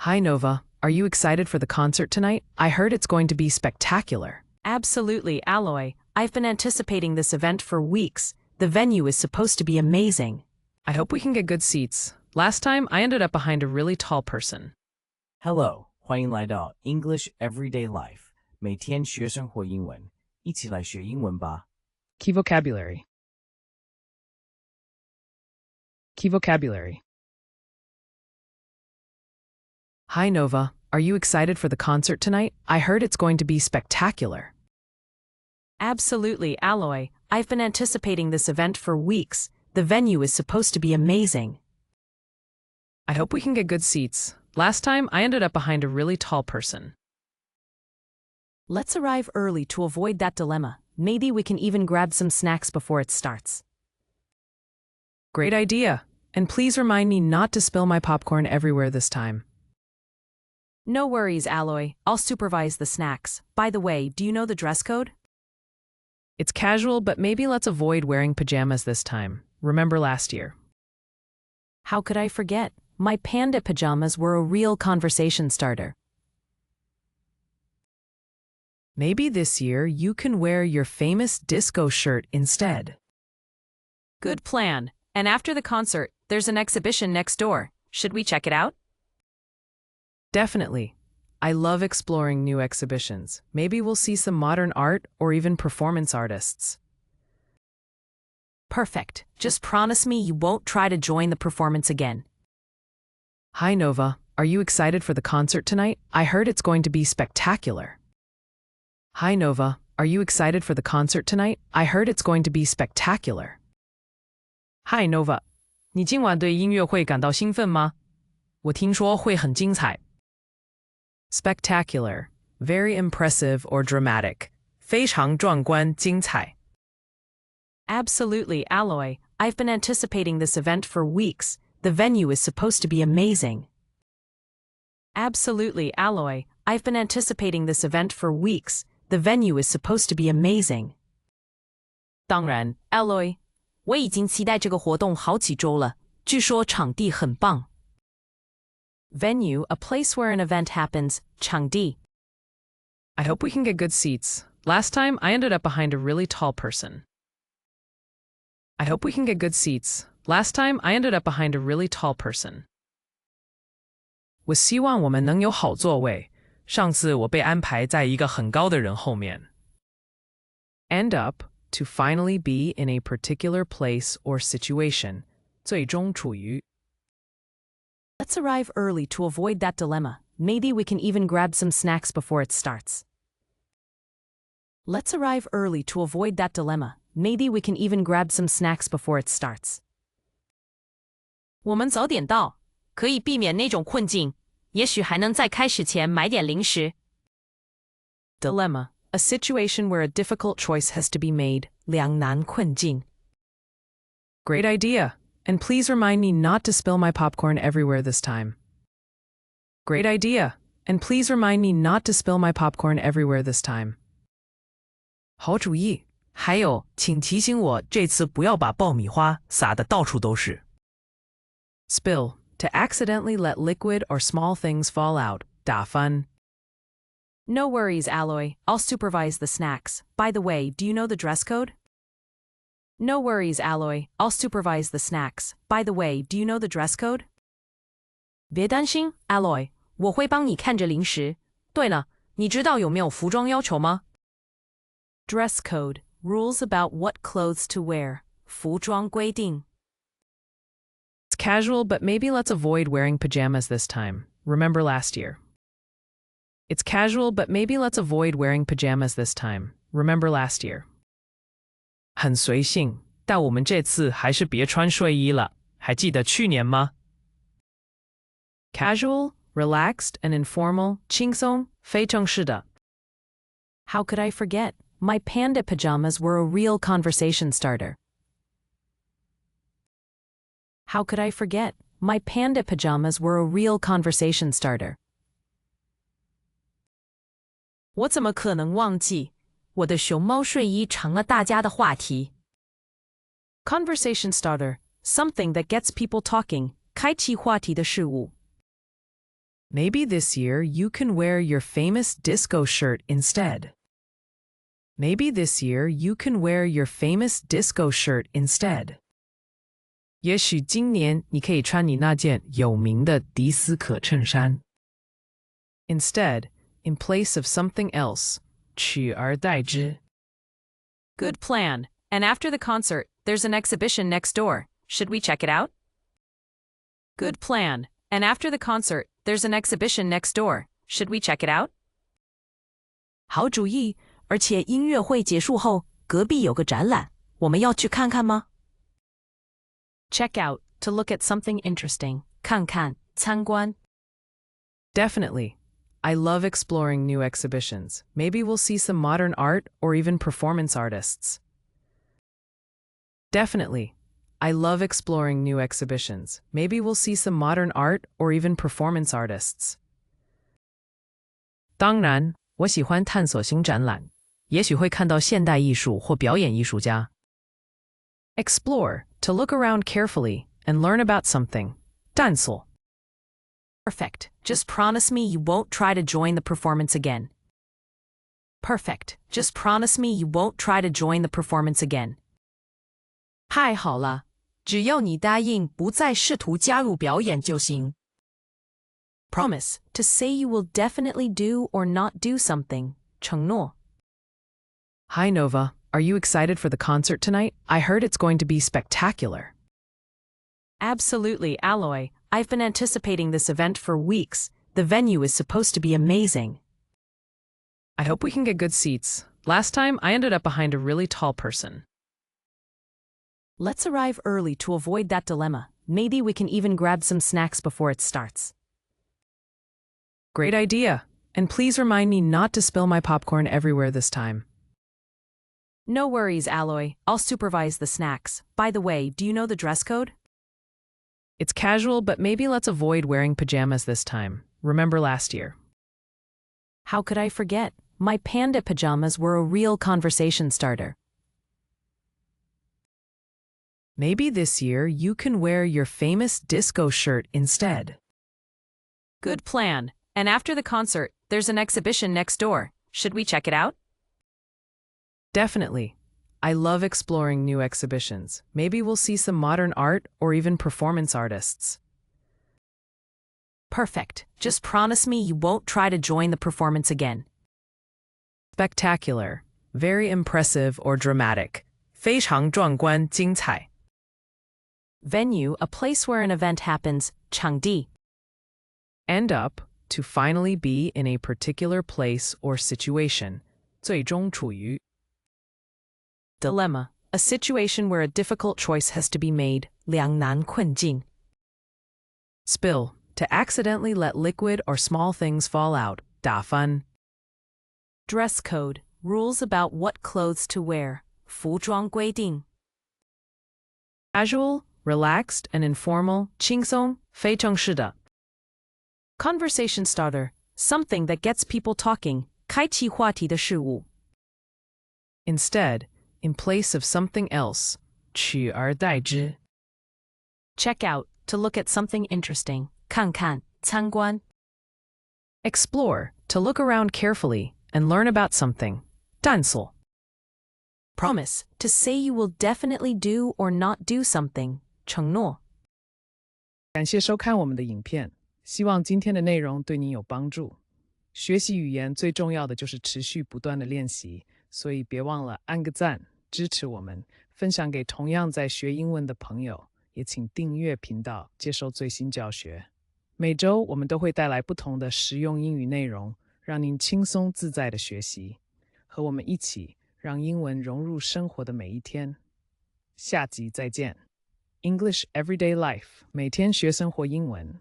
Hi, Nova. Are you excited for the concert tonight? I heard it's going to be spectacular. Absolutely, Alloy. I've been anticipating this event for weeks. The venue is supposed to be amazing. I hope we can get good seats. Last time, I ended up behind a really tall person. Hello, 欢迎来到 English Everyday Life， 每天学生活英文，一起来学英文吧。 Key vocabulary. Key vocabulary. Hi, Nova. Are you excited for the concert tonight? I heard it's going to be spectacular. Absolutely, Alloy. I've been anticipating this event for weeks. The venue is supposed to be amazing. I hope we can get good seats. Last time, I ended up behind a really tall person. Let's arrive early to avoid that dilemma. Maybe we can even grab some snacks before it starts. Great idea. And please remind me not to spill my popcorn everywhere this time. No worries, Alloy. I'll supervise the snacks. By the way, do you know the dress code? It's casual, but maybe let's avoid wearing pajamas this time. Remember last year. How could I forget? My panda pajamas were a real conversation starter. Maybe this year you can wear your famous disco shirt instead. Good plan. And after the concert, there's an exhibition next door. Should we check it out? Definitely. I love exploring new exhibitions. Maybe we'll see some modern art or even performance artists. Perfect. Just promise me you won't try to join the performance again. Hi, Nova. Are you excited for the concert tonight? I heard it's going to be spectacular. Hi, Nova. Are you excited for the concert tonight? I heard it's going to be spectacular. Hi, Nova. 你今晚对音乐会感到兴奋吗？我听说会很精彩。Spectacular. Very impressive or dramatic. 非常壮观精彩。Absolutely, Alloy. I've been anticipating this event for weeks. The venue is supposed to be amazing. Absolutely, Alloy. I've been anticipating this event for weeks. The venue is supposed to be amazing. 当然 Alloy. 我已经期待这个活动好几周了。据说场地很棒。Venue, a place where an event happens. 场地。I hope we can get good seats. Last time, I ended up behind a really tall person. I hope we can get good seats. Last time, I ended up behind a really tall person. 我希望我们能有好座位。上次我被安排在一个很高的人后面。End up, to finally be in a particular place or situation. 最终处于。Let's arrive early to avoid that dilemma. Maybe we can even grab some snacks before it starts. Let's arrive early to avoid that dilemma. Maybe we can even grab some snacks before it starts. 我们早点到，可以避免那种困境。也许还能在开始前买点零食。Dilemma, a situation where a difficult choice has to be made. 两难困境。Great idea. And please remind me not to spill my popcorn everywhere this time. Great idea. And please remind me not to spill my popcorn everywhere this time. 好主意。还有，请提醒我这次不要把爆米花撒得到处都是。Spill, to accidentally let liquid or small things fall out. 打翻。No worries, Alloy. I'll supervise the snacks. By the way, do you know the dress code? No worries, Alloy. I'll supervise the snacks. By the way, do you know the dress code? 别担心 Alloy. 我会帮你看着零食。对了，你知道有没有服装要求吗？ Dress code, rules about what clothes to wear. 服装规定。It's casual, but maybe let's avoid wearing pajamas this time. Remember last year. It's casual, but maybe let's avoid wearing pajamas this time. Remember last year. 很随性，但我们这次还是别穿睡衣了。还记得去年吗？ Casual, relaxed, and informal. 轻松，非正式的。How could I forget? My panda pajamas were a real conversation starter. How could I forget? My panda pajamas were a real conversation starter. 我怎么可能忘记？我的熊猫睡衣成了大家的话题。Conversation starter, something that gets people talking. 开启话题的事物。Maybe this year you can wear your famous disco shirt instead. Maybe this year you can wear your famous disco shirt instead. 也许今年你可以穿你那件有名的迪斯科衬衫。Instead, in place of something else, 取而代之。Good plan. And after the concert, there's an exhibition next door. Should we check it out? Good plan. And after the concert, there's an exhibition next door. Should we check it out? 好主意，而且音乐会结束后，隔壁有个展览，我们要去看看吗？ Check out, to look at something interesting. 看看，参观。Definitely. I love exploring new exhibitions. Maybe we'll see some modern art or even performance artists. Definitely. I love exploring new exhibitions. Maybe we'll see some modern art or even performance artists. 当然，我喜欢探索新展览，也许会看到现代艺术或表演艺术家。Explore, to look around carefully and learn about something. 探索。Perfect. Just promise me you won't try to join the performance again. Perfect. Just promise me you won't try to join the performance again. 太好了，只要你答应不再试图加入表演就行。Promise, to say you will definitely do or not do something. 承诺。Hi Nova, are you excited for the concert tonight? I heard it's going to be spectacular. Absolutely, Alloy. I've been anticipating this event for weeks. The venue is supposed to be amazing. I hope we can get good seats. Last time, I ended up behind a really tall person. Let's arrive early to avoid that dilemma. Maybe we can even grab some snacks before it starts. Great idea. And please remind me not to spill my popcorn everywhere this time. No worries, Alloy. I'll supervise the snacks. By the way, do you know the dress code? It's casual, but maybe let's avoid wearing pajamas this time. Remember last year. How could I forget? My panda pajamas were a real conversation starter. Maybe this year you can wear your famous disco shirt instead. Good plan. And after the concert, there's an exhibition next door. Should we check it out? Definitely. I love exploring new exhibitions. Maybe we'll see some modern art or even performance artists. Perfect. Just promise me you won't try to join the performance again. Spectacular. Very impressive or dramatic. 非常壮观精彩。Venue, a place where an event happens. 场地。End up, to finally be in a particular place or situation. 最终处于。Dilemma, a situation where a difficult choice has to be made. 两难困境。Spill, to accidentally let liquid or small things fall out. 打翻。Dress code, rules about what clothes to wear. 服装规定。Casual, relaxed and informal. 轻松，非正式的。Conversation starter, something that gets people talking. 开启话题的事物。Instead, in place of something else. 取而代之。Check out, to look at something interesting. 看看，参观。Explore, to look around carefully and learn about something. 探索。Promise, to say you will definitely do or not do something. 承诺。感谢收看我们的影片，希望今天的内容对您有帮助。学习语言最重要的就是持续不断的练习，所以别忘了按个赞，支持我们，分享给同样在学英文的朋友，也请订阅频道，接受最新教学。每周我们都会带来不同的实用英语内容，让您轻松自在的学习，和我们一起让英文融入生活的每一天。下集再见。English Everyday Life，每天学生活英文。